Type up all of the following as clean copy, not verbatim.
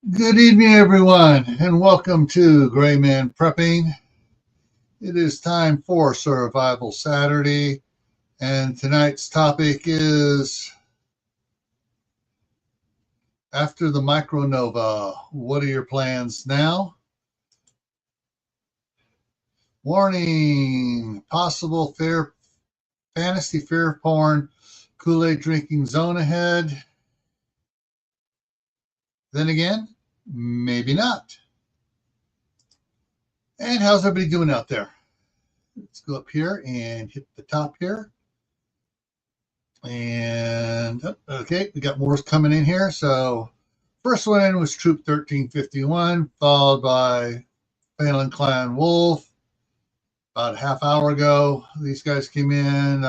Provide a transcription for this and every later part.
Good evening, everyone, and welcome to Gray Man Prepping. It is time for Survival Saturday, and tonight's topic is after the micronova. What are your plans now? Warning: possible fantasy fear porn, Kool-Aid drinking zone ahead. Then again, maybe not. And how's everybody doing out there? Let's go up here and hit the top here. And okay, we got more coming in here. So first one in was Troop 1351, followed by Phelan Clan Wolf. About a half hour ago, these guys came in.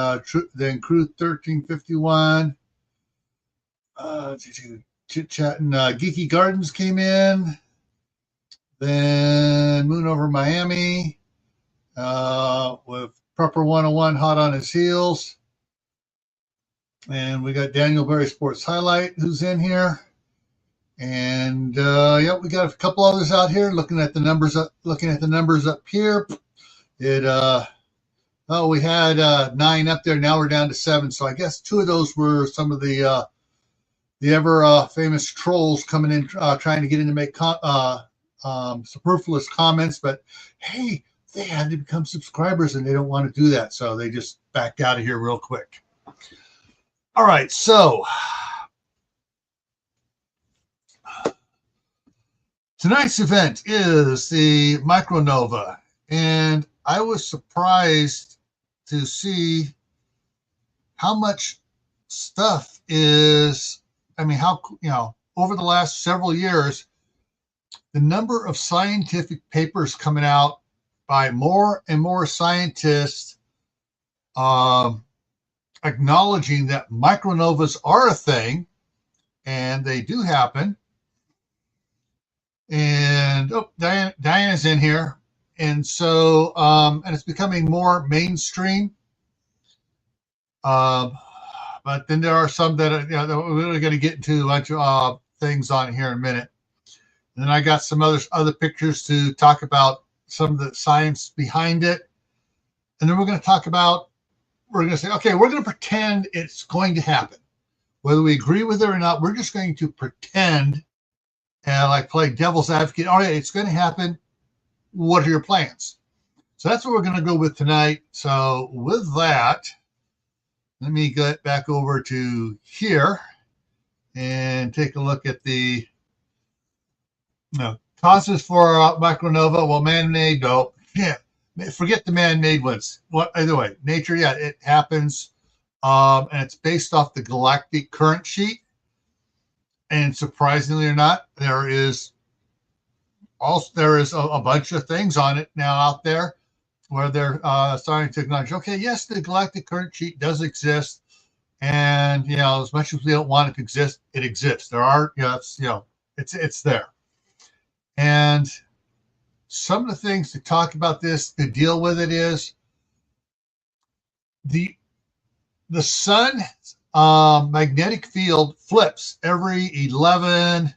Then Crew 1351. Chit chatting. Geeky Gardens came in. Then Moon over Miami with Prepper 101 hot on his heels. And we got Daniel Berry Sports Highlight who's in here. And we got a couple others out here looking at the numbers up here. We had 9 up there. Now we're down to 7. So I guess 2 of those were some of the ever famous trolls coming in trying to get in to make superfluous comments. But hey, they had to become subscribers and they don't want to do that. So they just backed out of here real quick. All right, so tonight's event is the micronova, and I was surprised to see how much stuff is, over the last several years, the number of scientific papers coming out by more and more scientists acknowledging that micronovas are a thing, and they do happen. And Diana's in here, and so and it's becoming more mainstream. But then there are some that are, that we're really going to get into a bunch of things on here in a minute. And then I got some other pictures to talk about some of the science behind it, and then we're going to talk about. We're going to say, okay, we're going to pretend it's going to happen. Whether we agree with it or not, we're just going to pretend and like play devil's advocate. All right, it's going to happen. What are your plans? So that's what we're going to go with tonight. So with that, let me get back over to here and take a look at the causes for micronova. Well, man-made, no. Yeah. Forget the man-made ones. Either way, nature, yeah, it happens, and it's based off the galactic current sheet. And surprisingly or not, there is a bunch of things on it now out there where they're starting to acknowledge. Okay, yes, the galactic current sheet does exist, and as much as we don't want it to exist, it exists. There are, it's there, and some of the things to talk about this, to deal with it, is the sun magnetic field flips every 11.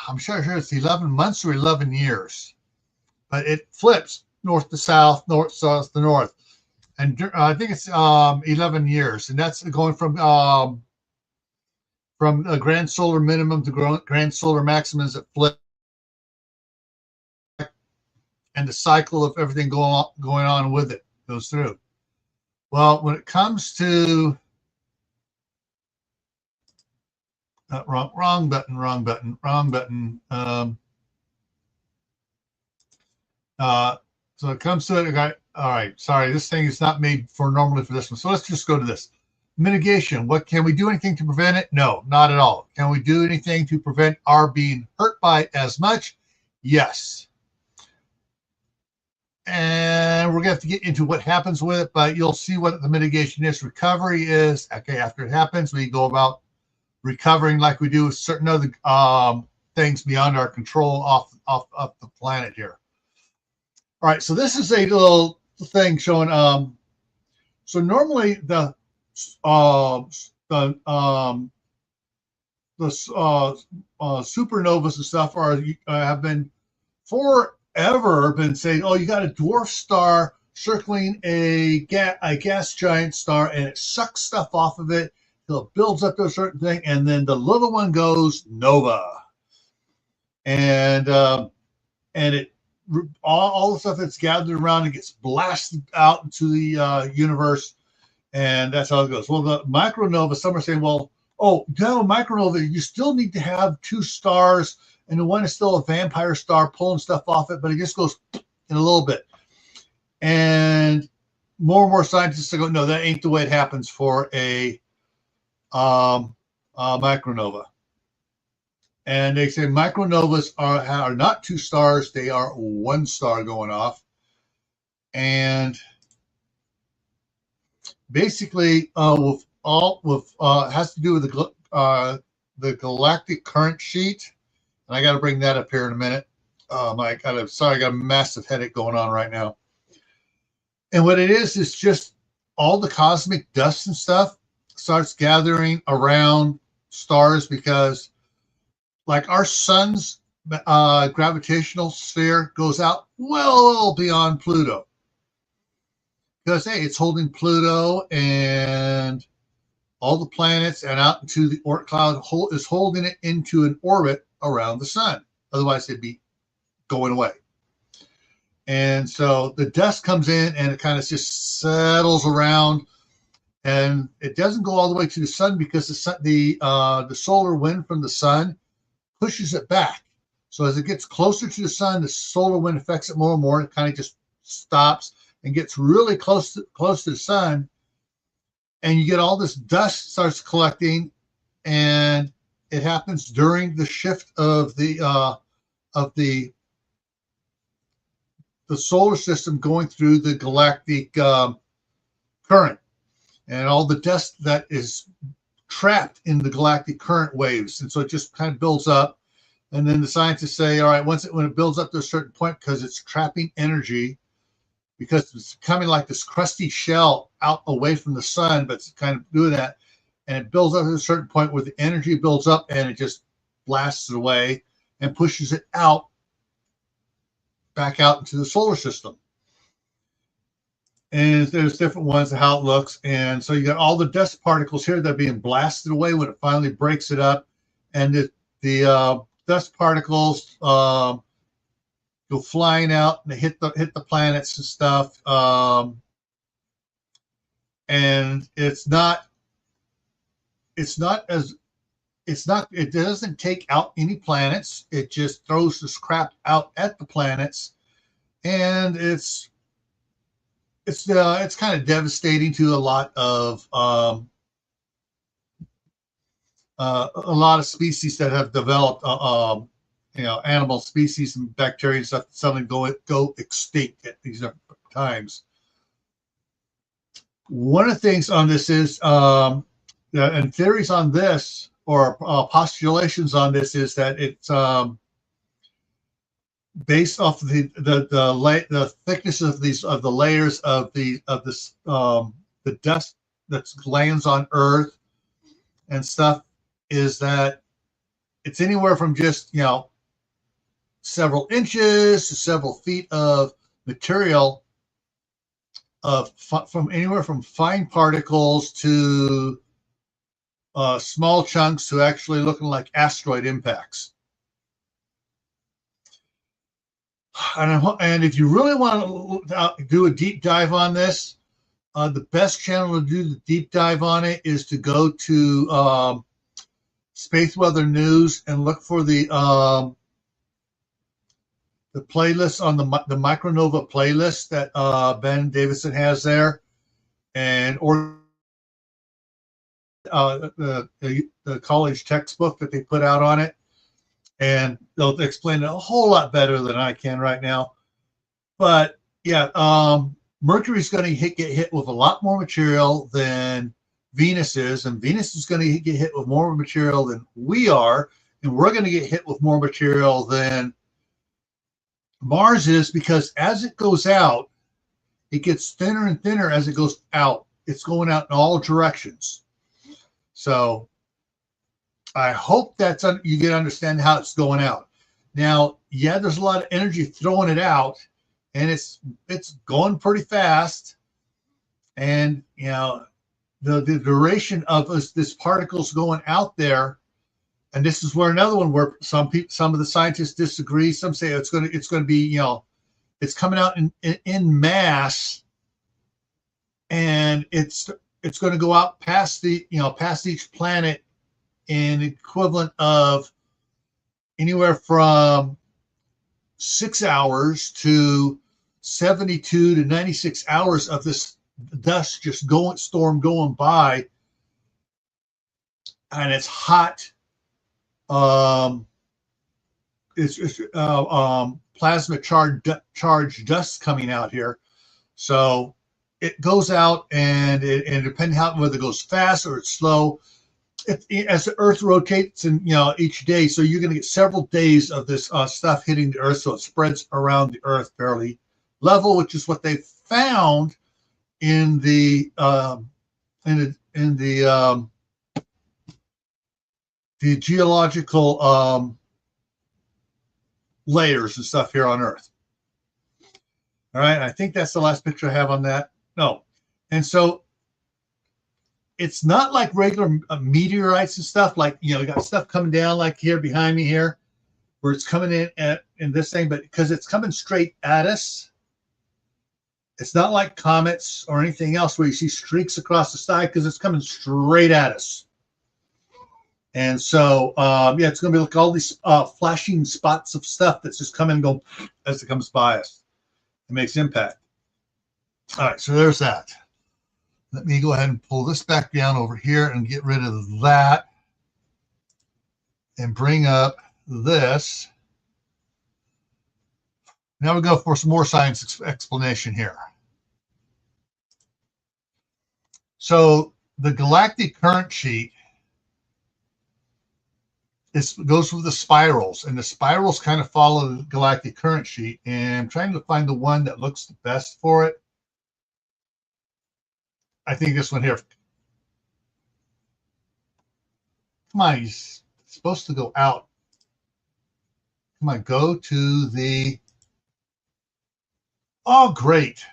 I'm sure it's 11 months or 11 years, but it flips north to south, north south to north, and I think it's 11 years, and that's going from a grand solar minimum to grand solar maximum as it flips, and the cycle of everything going on with it goes through. Well, when it comes to wrong button. So it comes to it. All right, sorry, this thing is not made for normally for this one. So let's just go to this. Mitigation. What can we do anything to prevent it? No, not at all. Can we do anything to prevent our being hurt by it as much? Yes. And we're going to have to get into what happens with it, but you'll see what the mitigation is. Recovery is, okay, after it happens, we go about recovering like we do with certain other things beyond our control off the planet here. All right, so this is a little thing showing. So normally the supernovas and stuff have been forever been saying, oh, you got a dwarf star circling a gas giant star, and it sucks stuff off of it till it builds up to a certain thing, and then the little one goes nova, and it all the stuff that's gathered around and gets blasted out into the universe, and that's how it goes. Well, the micronova, some are saying, well, oh, no, micronova, you still need to have two stars, and the one is still a vampire star pulling stuff off it, but it just goes in a little bit. And more scientists go, no, that ain't the way it happens for a micronova. And they say micronovas are not two stars; they are one star going off. And basically, has to do with the galactic current sheet. And I got to bring that up here in a minute. I got a massive headache going on right now. And what it is just all the cosmic dust and stuff starts gathering around stars, because like our sun's gravitational sphere goes out well beyond Pluto, because hey, it's holding Pluto and all the planets and out into the Oort cloud, is holding it into an orbit around the sun. Otherwise, it'd be going away. And so the dust comes in and it kind of just settles around, and it doesn't go all the way to the sun, because the solar wind from the sun pushes it back. So as it gets closer to the sun, the solar wind affects it more and more, and it kind of just stops and gets really close to the sun, and you get all this dust starts collecting, and it happens during the shift of the solar system going through the galactic current, and all the dust that is trapped in the galactic current waves. And so it just kind of builds up. And then the scientists say, all right, when it builds up to a certain point, because it's trapping energy, because it's becoming like this crusty shell out away from the sun, but it's kind of doing that. And it builds up to a certain point where the energy builds up and it just blasts it away and pushes it back out into the solar system. And there's different ones of how it looks. And so you got all the dust particles here that are being blasted away when it finally breaks it up. And the dust particles go flying out, and they hit the planets and stuff. And it doesn't take out any planets. It just throws this crap out at the planets. And it's kind of devastating to a lot of species that have developed, animal species and bacteria and stuff that suddenly go extinct at these times. One of the things on this is, and theories on this, or postulations on this, is that it's based off the thickness of the layers of the dust that lands on Earth and stuff, is that it's anywhere from just several inches to several feet of material, from anywhere from fine particles to small chunks to actually looking like asteroid impacts. And if you really want to do a deep dive on this, the best channel to do the deep dive on it is to go to Space Weather News and look for the playlist on the Micronova playlist that Ben Davidson has there, or the college textbook that they put out on it. And they'll explain it a whole lot better than I can right now. But yeah, Mercury's going to get hit with a lot more material than Venus is, and Venus is going to get hit with more material than we are, and we're going to get hit with more material than Mars is, because as it goes out, it gets thinner and thinner as it goes out. It's going out in all directions. So I hope that's you can understand how it's going out. Now, yeah, there's a lot of energy throwing it out, and it's going pretty fast. And you know, the duration of this particles going out there, and this is where another one where some of the scientists disagree. Some say it's going to be, you know, it's coming out in mass, and it's going to go out past the, you know, past each planet in equivalent of anywhere from 6 hours to 72 to 96 hours of this dust just storm going by, and it's hot. It's plasma charged dust coming out here, so it goes out, and depending how whether it goes fast or it's slow, as the Earth rotates, and you know, each day, so you're going to get several days of this stuff hitting the Earth, so it spreads around the Earth fairly level, which is what they found in the geological layers and stuff here on Earth. All right, I think that's the last picture I have on that. No, and so it's not like regular meteorites and stuff. Like, you know, you got stuff coming down like here behind me here, where it's coming in this thing, but because it's coming straight at us, it's not like comets or anything else where you see streaks across the sky, because it's coming straight at us. And so, yeah, it's going to be like all these flashing spots of stuff that's just coming and go as it comes by us. It makes impact. All right, so there's that. Let me go ahead and pull this back down over here and get rid of that and bring up this. Now we go for some more science explanation here. So the galactic current sheet goes with the spirals, and the spirals kind of follow the galactic current sheet. And I'm trying to find the one that looks the best for it. I think this one here. Come on, he's supposed to go out. Come on, go to the. Oh, great.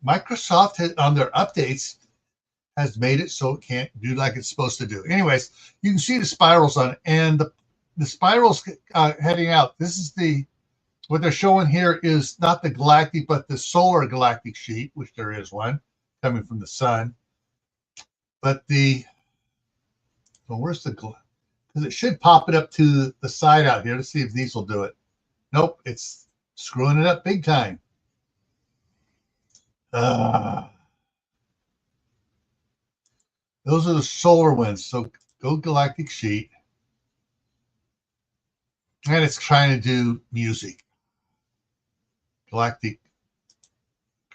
Microsoft has, on their updates, has made it so it can't do like it's supposed to do. Anyways, you can see the spirals on it, and the spirals heading out. This is what they're showing here is not the galactic, but the solar galactic sheet, which there is one coming from the sun. But where's the, because it should pop it up to the side out here. Let's see if these will do it. Nope, it's screwing it up big time. Those are the solar winds. So go galactic sheet. And it's trying to do music. Galactic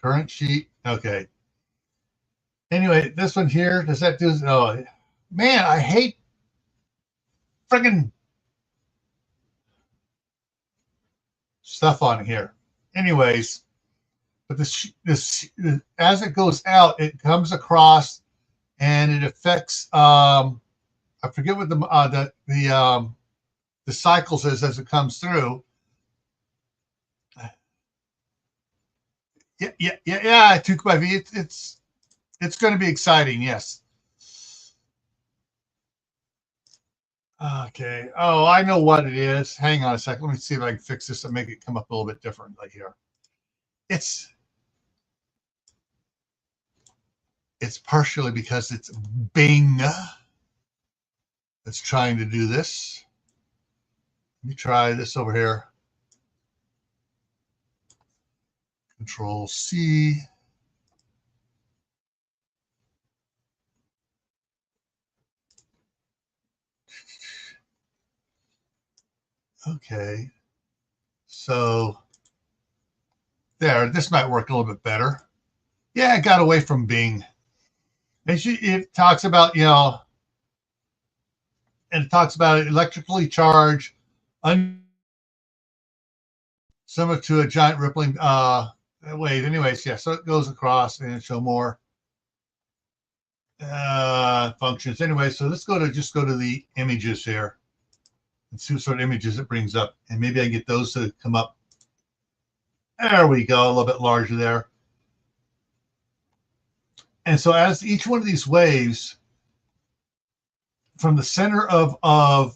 current sheet. Okay. Anyway, this one here, does that do? Oh, man, I hate friggin' stuff on here. Anyways, but this as it goes out, it comes across, and it affects. I forget what the cycles is as it comes through. Yeah. I took my V. It's going to be exciting. Yes. Okay. Oh, I know what it is. Hang on a second. Let me see if I can fix this and make it come up a little bit differently here. It's partially because it's Bing that's trying to do this. Let me try this over here. Control C. Okay. So there, this might work a little bit better. Yeah, it got away from Bing. And it talks about, you know, and it talks about electrically charged, similar to a giant rippling wave. Anyways, yeah, so it goes across and show more. If functions. Anyway, so let's just go to the images here and see what sort of images it brings up. And maybe I can get those to come up. There we go, a little bit larger there. And so as each one of these waves from the center of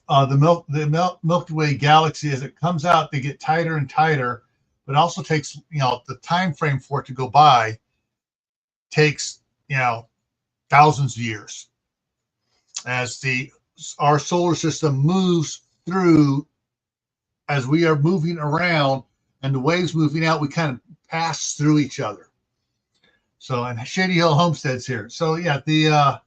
the Milky Way galaxy, as it comes out, they get tighter and tighter, but it also takes, the time frame for it to go by takes, thousands of years. As our solar system moves through, as we are moving around and the waves moving out, we kind of pass through each other. So, and Shady Hill Homestead's here. So yeah, there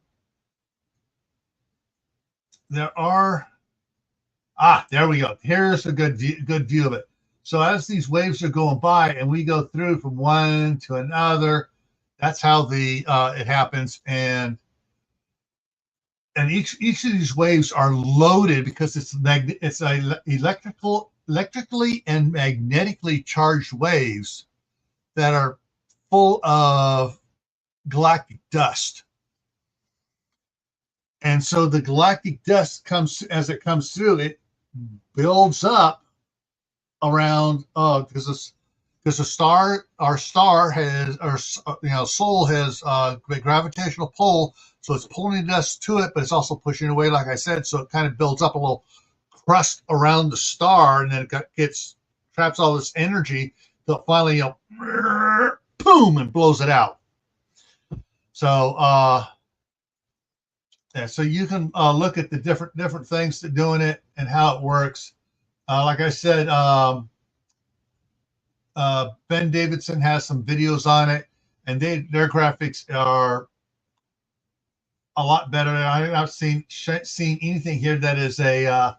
we go. Here's a good view of it. So as these waves are going by and we go through from one to another, that's how it happens. And each of these waves are loaded because it's electrically and magnetically charged waves that are full of galactic dust. And so the galactic dust as it comes through, it builds up around because our star has, soul has a gravitational pull, so it's pulling the dust to it, but it's also pushing it away, like I said. So it kind of builds up a little crust around the star, and then it traps all this energy till finally, boom, and blows it out. So so you can look at the different things that doing it and how it works. Like I said, Ben Davidson has some videos on it, and their graphics are a lot better. I've not seen anything here that is there's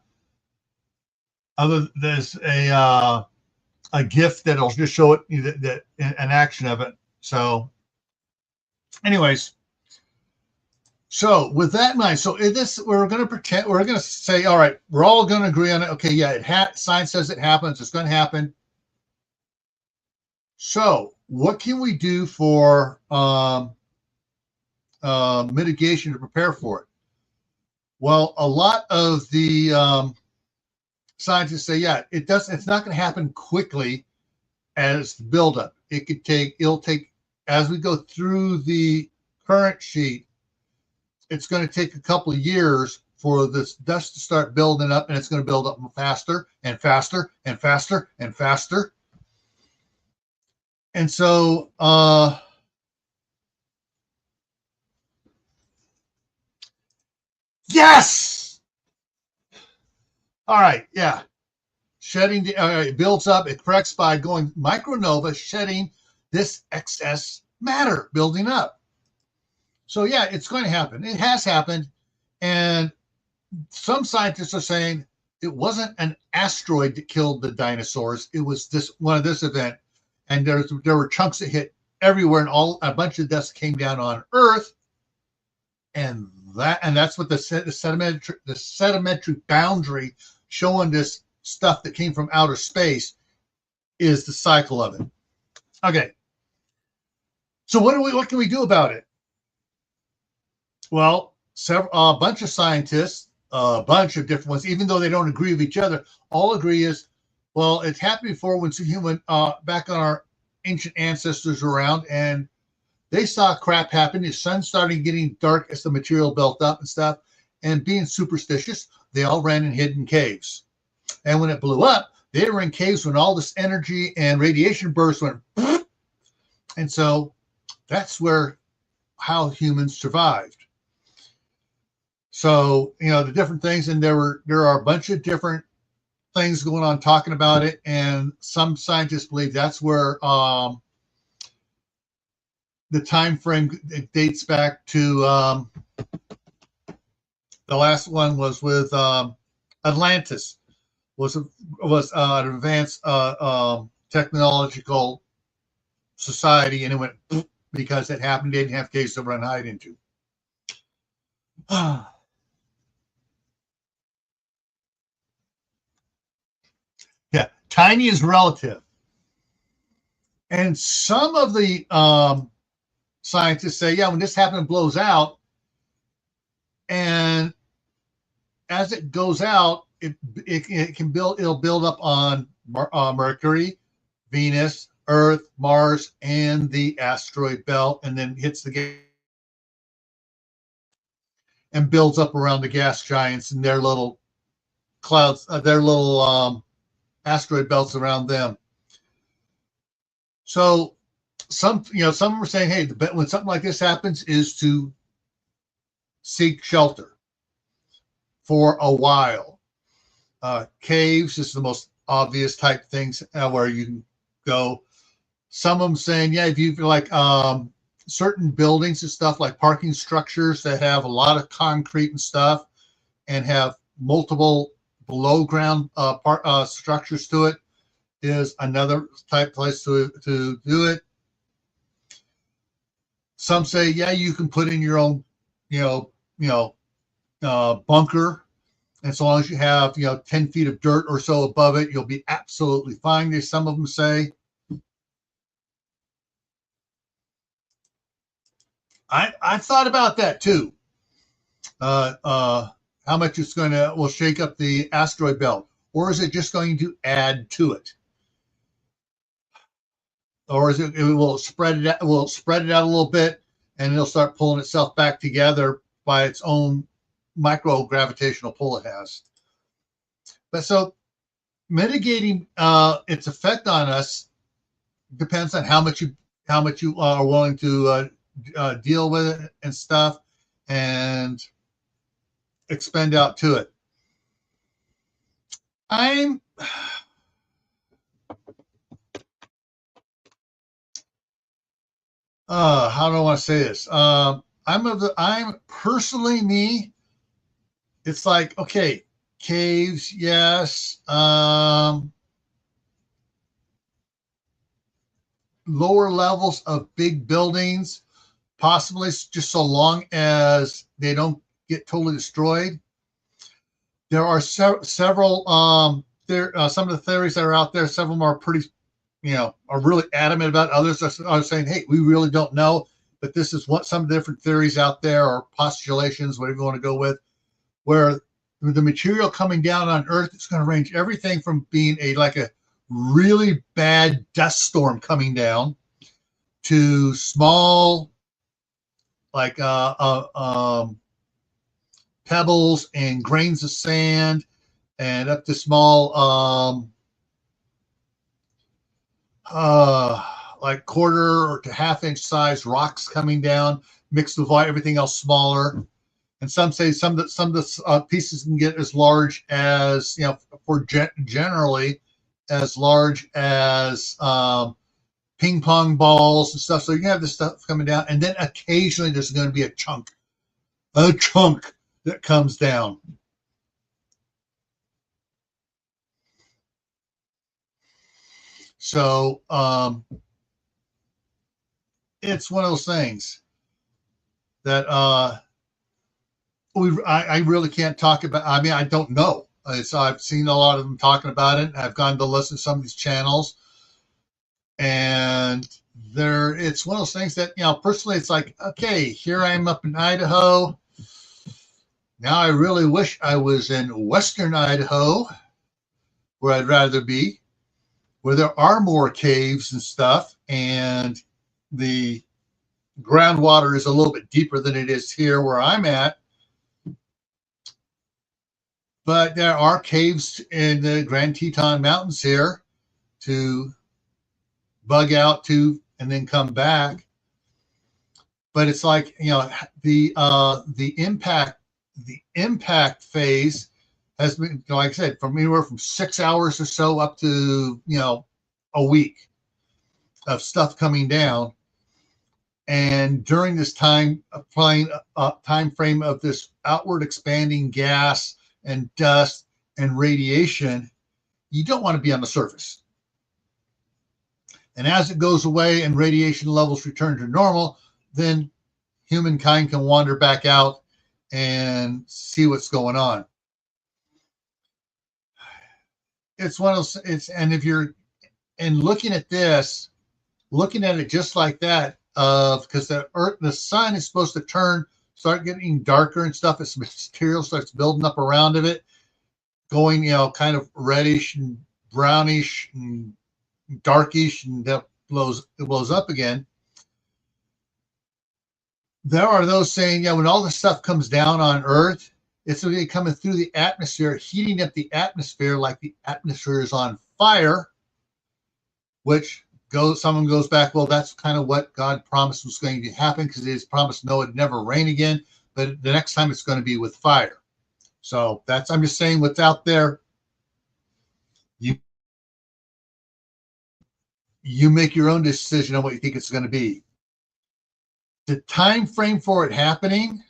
a GIF that'll just show it that an action of it. So, anyways. So with that in mind, so in this, we're going to say, all right, we're all going to agree on it. Okay, yeah, science says it happens. It's going to happen. So what can we do for mitigation to prepare for it? Well, a lot of the scientists say, yeah, it's not going to happen quickly as the buildup. It'll take, as we go through the current sheet, it's going to take a couple of years for this dust to start building up, and it's going to build up faster and faster and faster and faster. And so, yes! All right, yeah. Shedding, it builds up, it corrects by going micronova, shedding this excess matter building up. So yeah, it's going to happen. It has happened. And some scientists are saying it wasn't an asteroid that killed the dinosaurs. It was one of this event. And there were chunks that hit everywhere, and a bunch of dust came down on Earth. And that's what the sedimentary boundary showing this stuff that came from outer space is the cycle of it. Okay. So what can we do about it? Well, a bunch of scientists, a bunch of different ones, even though they don't agree with each other, all agree is, well, it's happened before when back on our ancient ancestors around, and they saw crap happen. The sun started getting dark as the material built up and stuff, and being superstitious, they all ran and hid in caves. And when it blew up, they were in caves when all this energy and radiation bursts went, and so that's how humans survived. So, the different things, and there are a bunch of different things going on talking about it, and some scientists believe that's where the time frame dates back to the last one was with Atlantis, was an advanced technological society, and it went because it happened. They didn't have caves to run and hide into. Yeah, tiny is relative. And some of the scientists say, yeah, when this happens and blows out, as it goes out, it can build. It'll build up on Mercury, Venus, Earth, Mars, and the asteroid belt, and then hits the and builds up around the gas giants and their little clouds, their little asteroid belts around them. So some were saying, hey, when something like this happens, is to seek shelter for a while. Caves is the most obvious type things where you can go. Some of them saying, yeah, if you like certain buildings and stuff, like parking structures that have a lot of concrete and stuff and have multiple below ground structures to it, is another type place to do it. Some say, yeah, you can put in your own, bunker. And so long as you have, 10 feet of dirt or so above it, you'll be absolutely fine. There's some of them say. I thought about that too. How much it's will shake up the asteroid belt, or is it just going to add to it? Or is it will spread it out, a little bit, and it'll start pulling itself back together by its own micro gravitational pull it has. But so mitigating its effect on us depends on how much you are willing to deal with it and stuff and expend out to it. How do I want to say this? I'm personally me. It's like, okay, caves, yes. Lower levels of big buildings, possibly, just so long as they don't get totally destroyed. There are several. Some of the theories that are out there. Some of them are pretty, are really adamant about. Others are saying, hey, we really don't know. But this is what some different theories out there, or postulations, whatever you want to go with, where the material coming down on Earth is going to range everything from being like a really bad dust storm coming down to small, like pebbles and grains of sand, and up to small like quarter to half-inch size rocks coming down, mixed with everything else smaller. And some say some of the pieces can get as large as, generally as large as ping pong balls and stuff. So you have this stuff coming down, and then occasionally there's going to be a chunk that comes down. So it's one of those things that I really can't talk about. I mean, I don't know. So I've seen a lot of them talking about it. I've gone to listen to some of these channels, and it's one of those things that, personally, it's like, okay, here I am up in Idaho. Now I really wish I was in Western Idaho, where I'd rather be, where there are more caves and stuff, and the groundwater is a little bit deeper than it is here where I'm at. But there are caves in the Grand Teton Mountains here to bug out to and then come back. But it's like, the impact phase has been, like I said, from anywhere from 6 hours or so up to, a week of stuff coming down. And during this time frame of this outward expanding gas and dust and radiation, you don't want to be on the surface. And as it goes away and radiation levels return to normal, then humankind can wander back out and see what's going on. It's one of those, and if you're, and looking at this, looking at it just like that, because the sun is supposed to turn start getting darker and stuff, its material starts building up around of it, going, kind of reddish and brownish and darkish, and that it blows up again. There are those saying, when all the stuff comes down on Earth, it's really coming through the atmosphere, heating up the atmosphere like the atmosphere is on fire, which someone goes back, well, that's kind of what God promised was going to happen, because He has promised no, it'd never rain again, but the next time it's going to be with fire. So I'm just saying what's out there. You make your own decision on what you think it's going to be. The time frame for it happening,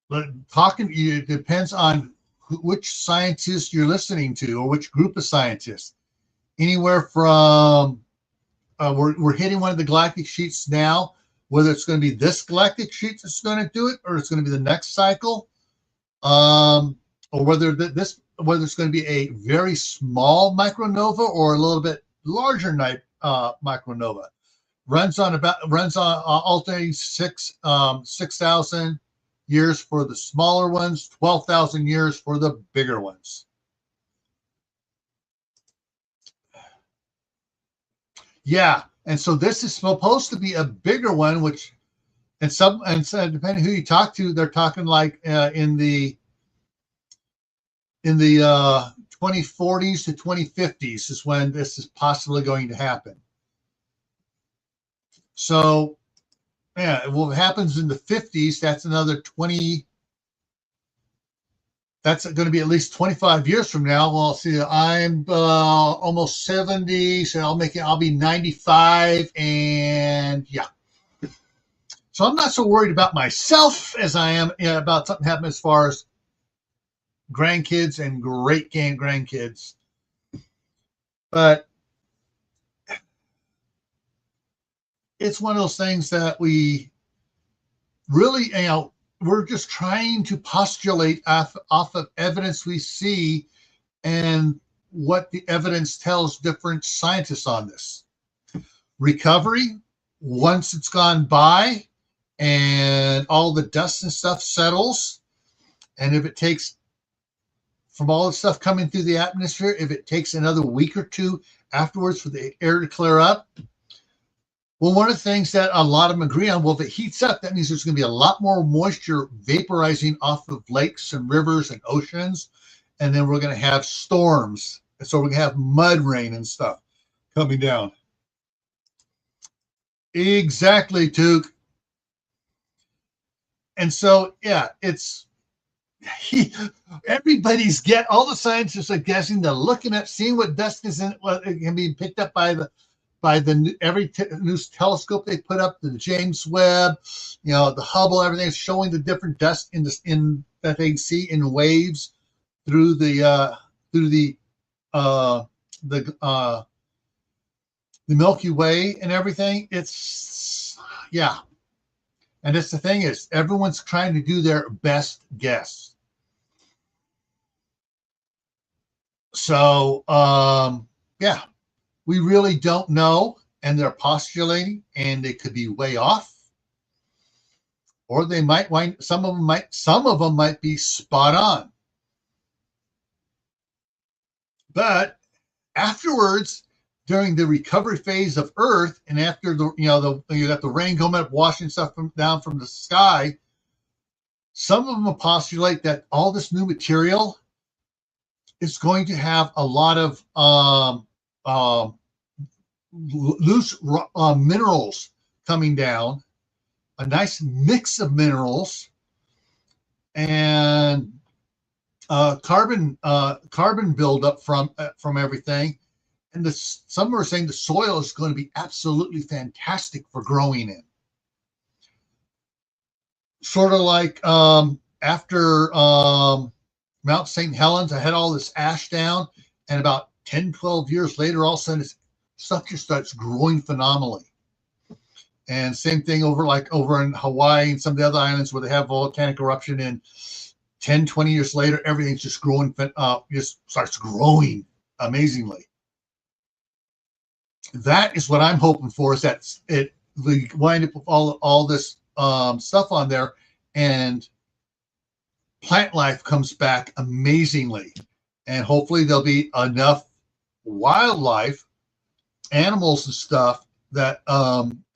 but it depends on which scientist you're listening to, or which group of scientists. Anywhere from we're hitting one of the galactic sheets now, whether it's going to be this galactic sheet that's going to do it, or it's going to be the next cycle, or whether it's going to be a very small micronova or a little bit larger micronova. Runs on alternating 6,000 years for the smaller ones, 12,000 years for the bigger ones. Yeah, and so this is supposed to be a bigger one, which, and depending who you talk to, they're talking like in the 2040s to 2050s is when this is possibly going to happen. So, yeah, well, it happens in the 50s. That's another 20. That's going to be at least 25 years from now. Well, see, I'm almost 70, so I'll be 95, and yeah. So I'm not so worried about myself as I am about something happening as far as grandkids and great grandkids. But it's one of those things that we really, we're just trying to postulate off of evidence we see and what the evidence tells different scientists on this. Recovery, once it's gone by and all the dust and stuff settles, and if it takes, from all the stuff coming through the atmosphere, if it takes another week or two afterwards for the air to clear up, well, one of the things that a lot of them agree on, well, if it heats up, that means there's going to be a lot more moisture vaporizing off of lakes and rivers and oceans, and then we're going to have storms. And so we're going to have mud rain and stuff coming down. Exactly, Took. And so, yeah, everybody's all the scientists are guessing. They're looking at, seeing what dust is in it. Well, it can be picked up by every new telescope they put up, the James Webb, the Hubble, everything's showing the different dust that they see in waves through the Milky Way and everything. And the thing is, everyone's trying to do their best guess. So, we really don't know, and they're postulating, and they could be way off, or they might some of them might be spot on. But afterwards, during the recovery phase of Earth, and after you got the rain coming up, washing stuff down from the sky, some of them postulate that all this new material is going to have a lot of loose minerals coming down, a nice mix of minerals, and carbon buildup from everything. And some are saying the soil is going to be absolutely fantastic for growing in. Sort of like after Mount St. Helens, I had all this ash down, and about 10, 12 years later, all of a sudden, stuff just starts growing phenomenally. And same thing over in Hawaii and some of the other islands where they have volcanic eruption, and 10, 20 years later, everything's just growing, just starts growing amazingly. That is what I'm hoping for, is that we wind up with all this stuff on there, and plant life comes back amazingly. And hopefully there'll be enough wildlife, animals and stuff that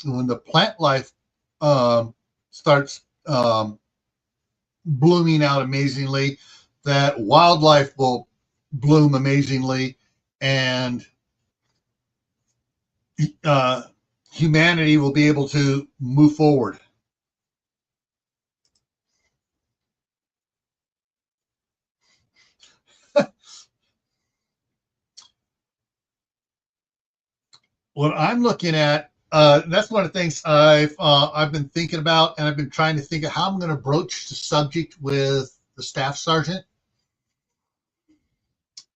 when the plant life starts blooming out amazingly, that wildlife will bloom amazingly, and humanity will be able to move forward. What I'm looking at, that's one of the things I've been thinking about, and I've been trying to think of how I'm going to broach the subject with the staff sergeant.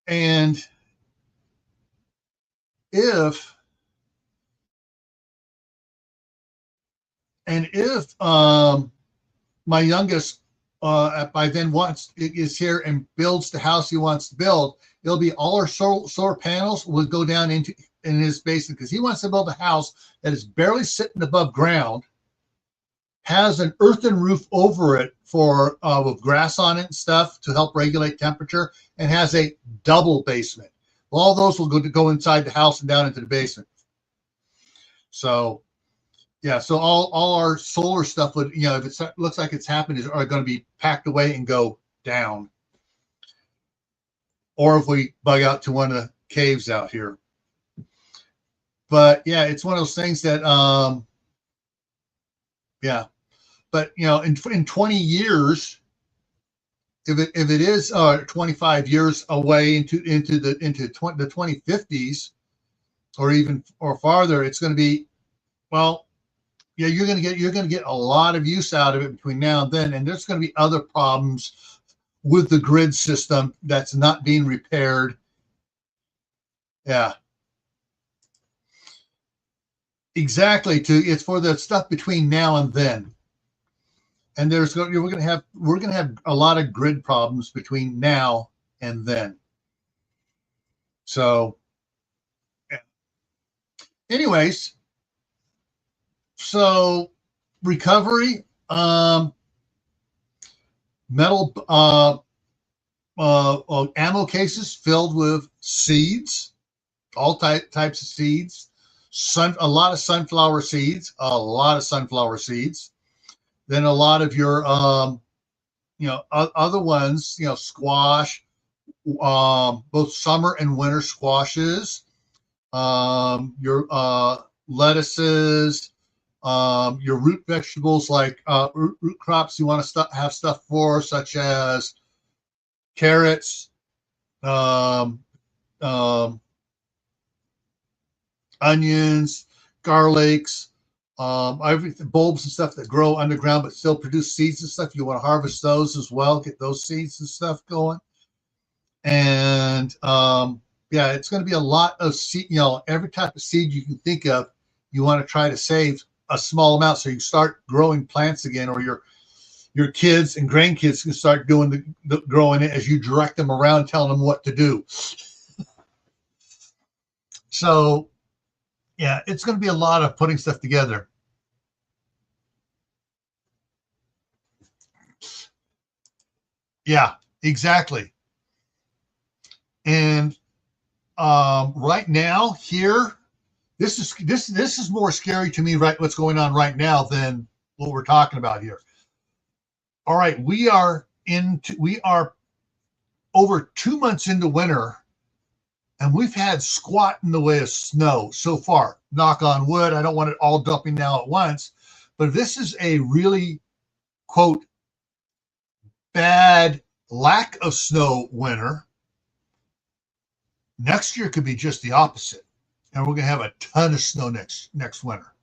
And if my youngest by then is here and builds the house he wants to build, it'll be all our solar panels will go down in his basement, because he wants to build a house that is barely sitting above ground, has an earthen roof over it for with grass on it and stuff to help regulate temperature, and has a double basement. All those will go inside the house and down into the basement. So yeah, so all our solar stuff would, if it looks like it's happening, are going to be packed away and go down. Or if we bug out to one of the caves out here. But yeah, it's one of those things that, yeah. But in 20 years, if it is 25 years away into the 2050s, or farther, it's going to be, well, yeah, you're going to get a lot of use out of it between now and then, and there's going to be other problems with the grid system that's not being repaired. Yeah, exactly. It's for the stuff between now and then, and we're going to have a lot of grid problems between now and then. So, anyways. So recovery, metal ammo cases filled with seeds, all types of seeds, a lot of sunflower seeds, then a lot of your other ones, squash, both summer and winter squashes, your lettuces, your root vegetables, like root crops you want to have stuff for, such as carrots, onions, garlics, bulbs and stuff that grow underground but still produce seeds and stuff. You want to harvest those as well, get those seeds and stuff going. And yeah, it's going to be a lot of seed, every type of seed you can think of, you want to try to save a small amount so you start growing plants again, or your kids and grandkids can start doing the growing it as you direct them around, telling them what to do. So yeah, it's going to be a lot of putting stuff together. Yeah, exactly. And right now here, this is more scary to me, right? What's going on right now than what we're talking about here. All right, we are over 2 months into winter, and we've had squat in the way of snow so far. Knock on wood. I don't want it all dumping now at once, but this is a really, quote, bad lack of snow winter. Next year could be just the opposite, and we're going to have a ton of snow next winter.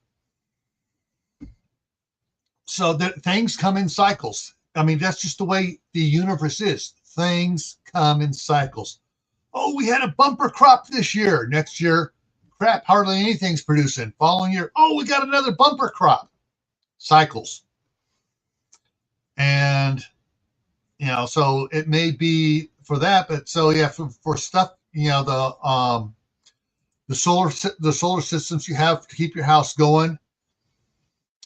So that things come in cycles. I mean, that's just the way the universe is. Things come in cycles. Oh, we had a bumper crop this year. Next year, crap, hardly anything's producing. Following year, oh, we got another bumper crop. Cycles. And, so it may be for that, but so yeah, for stuff, the solar systems you have to keep your house going,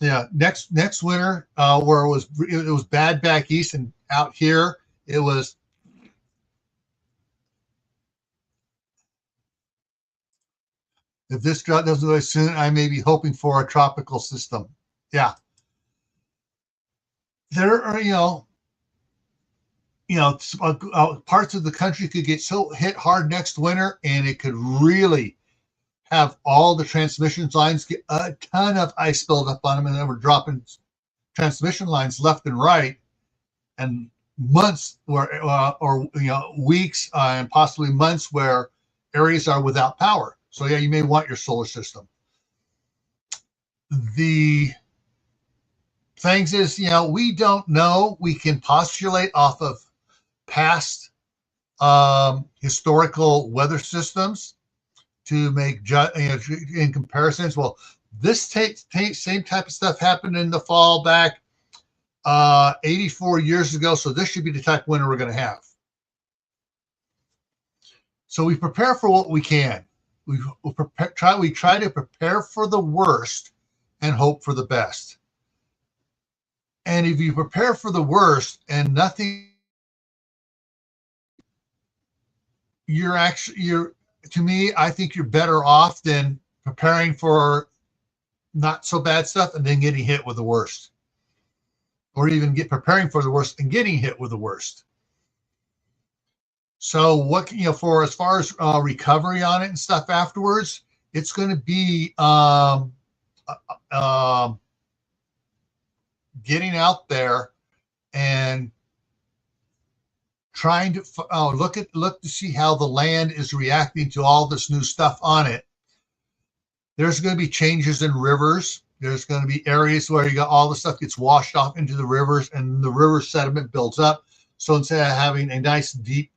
Yeah, next winter, where it was bad back east, and out here it was. If this drought doesn't go soon, I may be hoping for a tropical system. Yeah, there are parts of the country could get so hit hard next winter, and it could really have all the transmission lines get a ton of ice build up on them, and then we're dropping transmission lines left and right, and months or weeks and possibly months where areas are without power. So yeah, you may want your solar system. The things is, we don't know. We can postulate off of past historical weather systems to make in comparisons. Well, this same type of stuff happened in the fall back 84 years ago, so this should be the type of winter we're going to have. So we prepare for what we can. We try to prepare for the worst and hope for the best. And if you prepare for the worst and nothing, to me, I think you're better off than preparing for not so bad stuff and then getting hit with the worst, or even preparing for the worst and getting hit with the worst. So what, for as far as recovery on it and stuff afterwards, it's going to be getting out there and trying to look to see how the land is reacting to all this new stuff on it. There's going to be changes in rivers. There's going to be areas where you got all the stuff gets washed off into the rivers, and the river sediment builds up. So instead of having a nice deep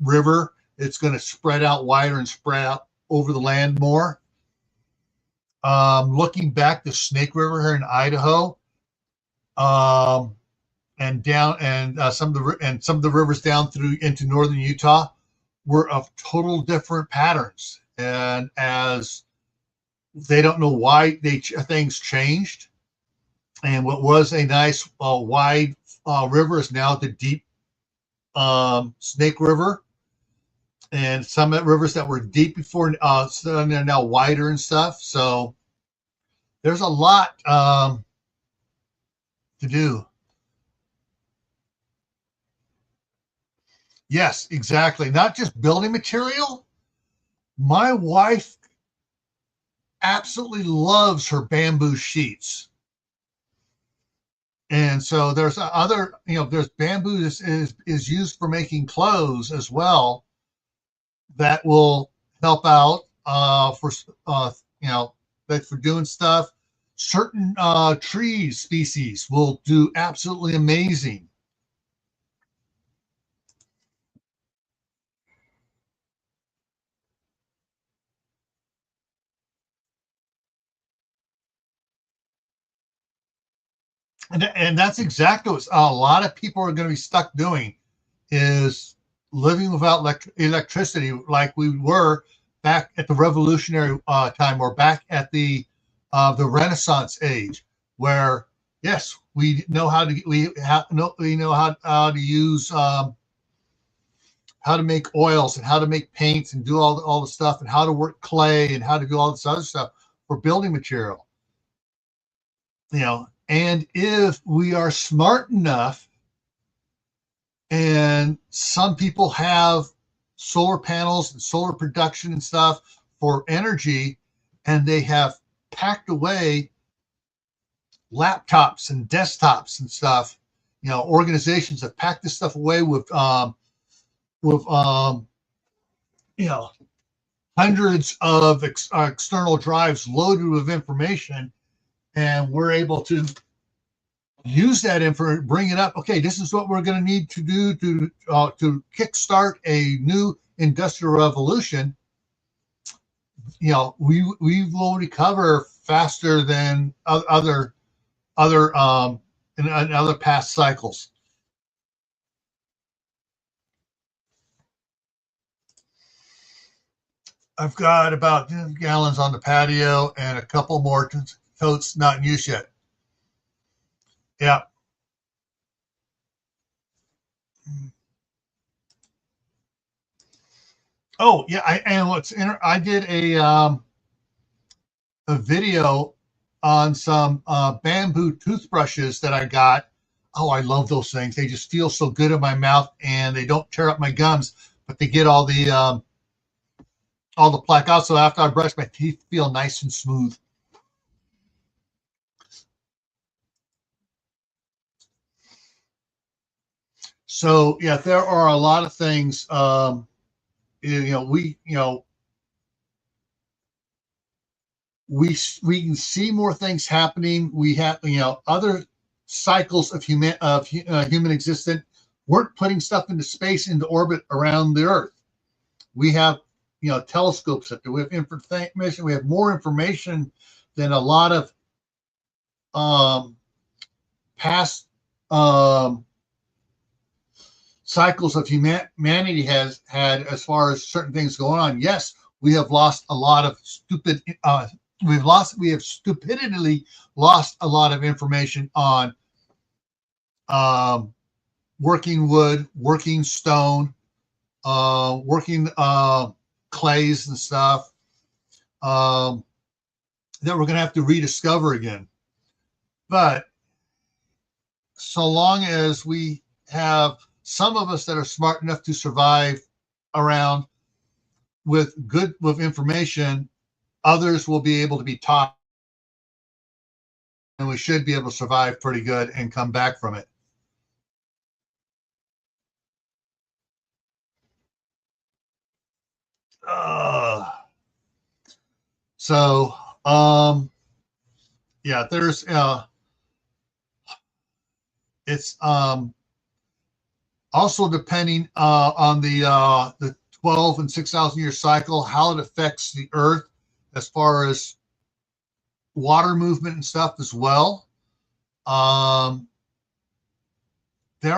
river, it's going to spread out wider and spread out over the land more. Looking back, the Snake River here in Idaho, and down, and some of the rivers down through into northern Utah were of total different patterns, and as they don't know why things changed, and what was a nice wide river is now the deep Snake River, and some rivers that were deep before so they're now wider and stuff. So there's a lot to do. Yes, exactly. Not just building material. My wife absolutely loves her bamboo sheets. And so there's other, there's bamboo is used for making clothes as well that will help out for doing stuff. Certain tree species will do absolutely amazing. And that's exactly what a lot of people are going to be stuck doing, is living without electricity, like we were back at the Revolutionary time, or back at the Renaissance age, where yes, we know how to how to use how to make oils and how to make paints and do all the stuff, and how to work clay and how to do all this other stuff for building material. And if we are smart enough, and some people have solar panels and solar production and stuff for energy, and they have packed away laptops and desktops and stuff, organizations have packed this stuff away with hundreds of external drives loaded with information, and we're able to use that info, bring it up. Okay, this is what we're going to need to do to kickstart a new industrial revolution. We will recover faster than other in other past cycles. I've got about 10 gallons on the patio and a couple more totes not in use yet. Yeah. Oh, yeah. I did a video on some bamboo toothbrushes that I got. Oh, I love those things. They just feel so good in my mouth, and they don't tear up my gums, but they get all the plaque out. So after I brush, my teeth feel nice and smooth. So yeah, there are a lot of things. We can see more things happening. We have other cycles of human existence weren't putting stuff into space, into orbit around the Earth. We have telescopes up there. We have information. We have more information than a lot of past cycles of humanity has had as far as certain things going on. Yes, we have lost a lot of we have stupidly lost a lot of information on working wood, working stone, working clays and stuff that we're going to have to rediscover again. But so long as we have some of us that are smart enough to survive around with information, others will be able to be taught, and we should be able to survive pretty good and come back from it. So yeah, there's it's also depending on the 12 and 6,000 year cycle, how it affects the Earth as far as water movement and stuff as well. There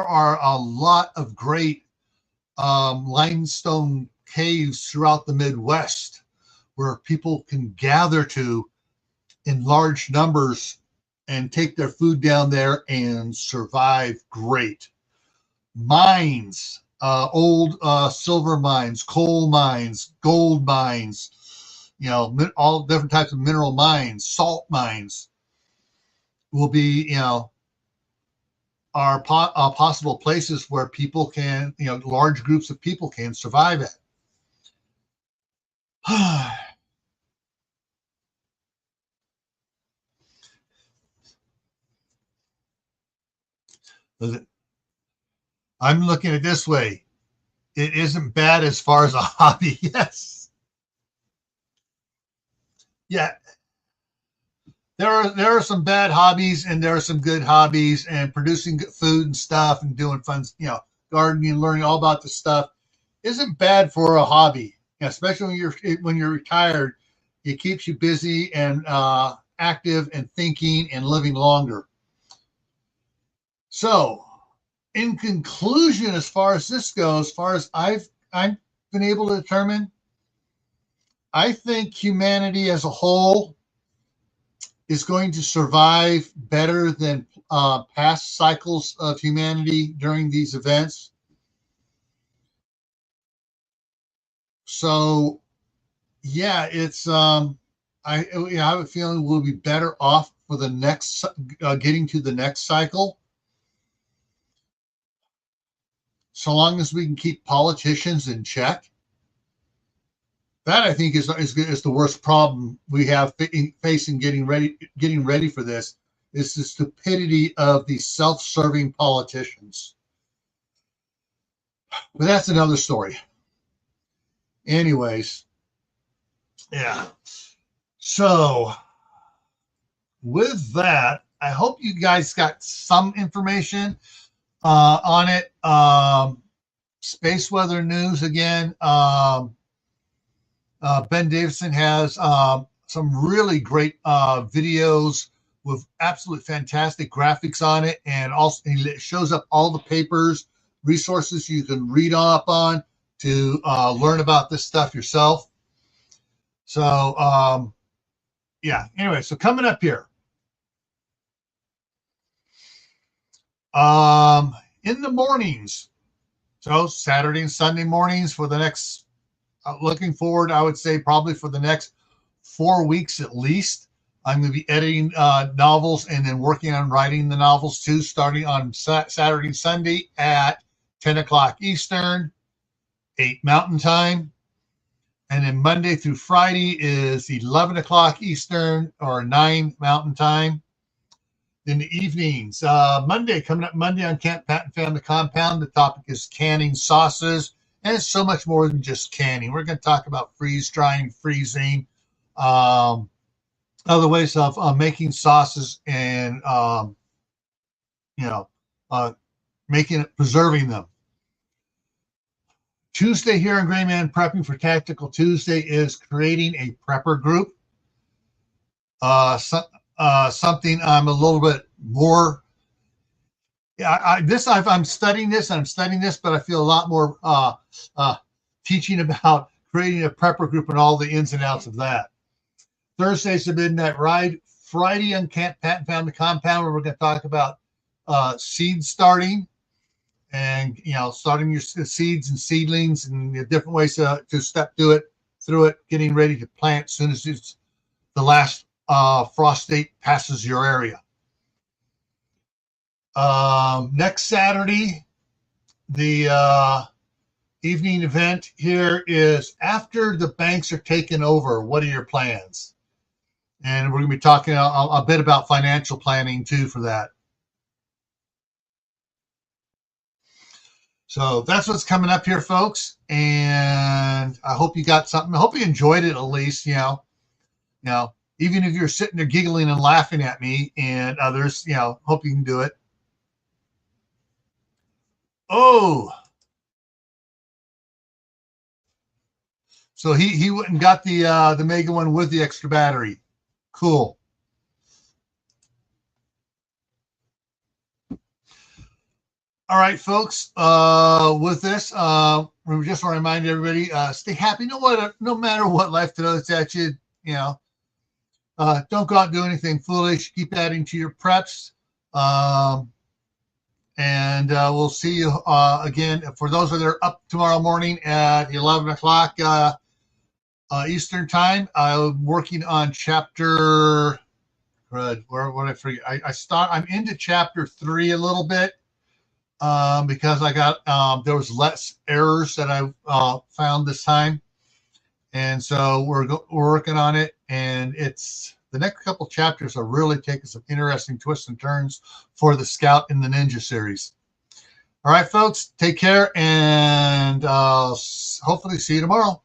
are a lot of great limestone caves throughout the Midwest where people can gather to in large numbers and take their food down there and survive great. Mines, old silver mines, coal mines, gold mines, all different types of mineral mines, salt mines will be, are possible places where people can, large groups of people can survive at. I'm looking at it this way. It isn't bad as far as a hobby. Yes. Yeah. There are some bad hobbies and there are some good hobbies, and producing food and stuff and doing fun, gardening and learning all about the stuff isn't bad for a hobby, especially when you're retired. It keeps you busy and active and thinking and living longer. So, in conclusion, as far as this goes, as far as I've been able to determine, I think humanity as a whole is going to survive better than past cycles of humanity during these events. So, yeah, it's I have a feeling we'll be better off for the next getting to the next cycle, so long as we can keep politicians in check. That I think is the worst problem we have facing getting ready for this, is the stupidity of these self-serving politicians. But that's another story. Anyways, yeah. So with that, I hope you guys got some information on it. Space weather news again. Ben Davidson has some really great videos with absolutely fantastic graphics on it, and also it shows up all the papers, resources you can read up on to learn about this stuff yourself. So, yeah. Anyway, so coming up here, In the mornings. So Saturday and Sunday mornings for the next, looking forward, I would say probably for the next 4 weeks at least. I'm going to be editing novels and then working on writing the novels too, starting on Saturday and Sunday at 10 o'clock Eastern, 8 Mountain Time. And then Monday through Friday is 11 o'clock Eastern or 9 Mountain Time. In the evenings, coming up Monday on Camp Pat and Family Compound, the topic is canning sauces. And it's so much more than just canning. We're going to talk about freeze drying, freezing, other ways of making sauces and, preserving them. Tuesday here in Gray Man Prepping for Tactical Tuesday is creating a prepper group. Something I'm a little bit more. I'm studying this, but I feel a lot more teaching about creating a prepper group and all the ins and outs of that. Thursday's the Midnight Ride. Friday on Camp Pat and Family Compound, where we're going to talk about seed starting and starting your seeds and seedlings and the different ways to step through it, getting ready to plant as soon as it's the last frost date passes your area. Next Saturday, the evening event here is after the banks are taken over. What are your plans? And we're going to be talking a bit about financial planning too for that. So that's what's coming up here, folks. And I hope you got something. I hope you enjoyed it at least, even if you're sitting there giggling and laughing at me and others, hope you can do it. Oh, so he went and got the Mega one with the extra battery. Cool. All right, folks. With this, we just want to remind everybody: stay happy, no matter what life throws at you. Don't go out and do anything foolish. Keep adding to your preps. And we'll see you again. For those that are up tomorrow morning at 11 o'clock Eastern time, I'm working on chapter. What I forget? I'm into chapter 3 a little bit because I got there was less errors that I found this time, and so we're working on it. And it's the next couple chapters are really taking some interesting twists and turns for the Scout and the Ninja series. All right, folks, take care, and hopefully see you tomorrow.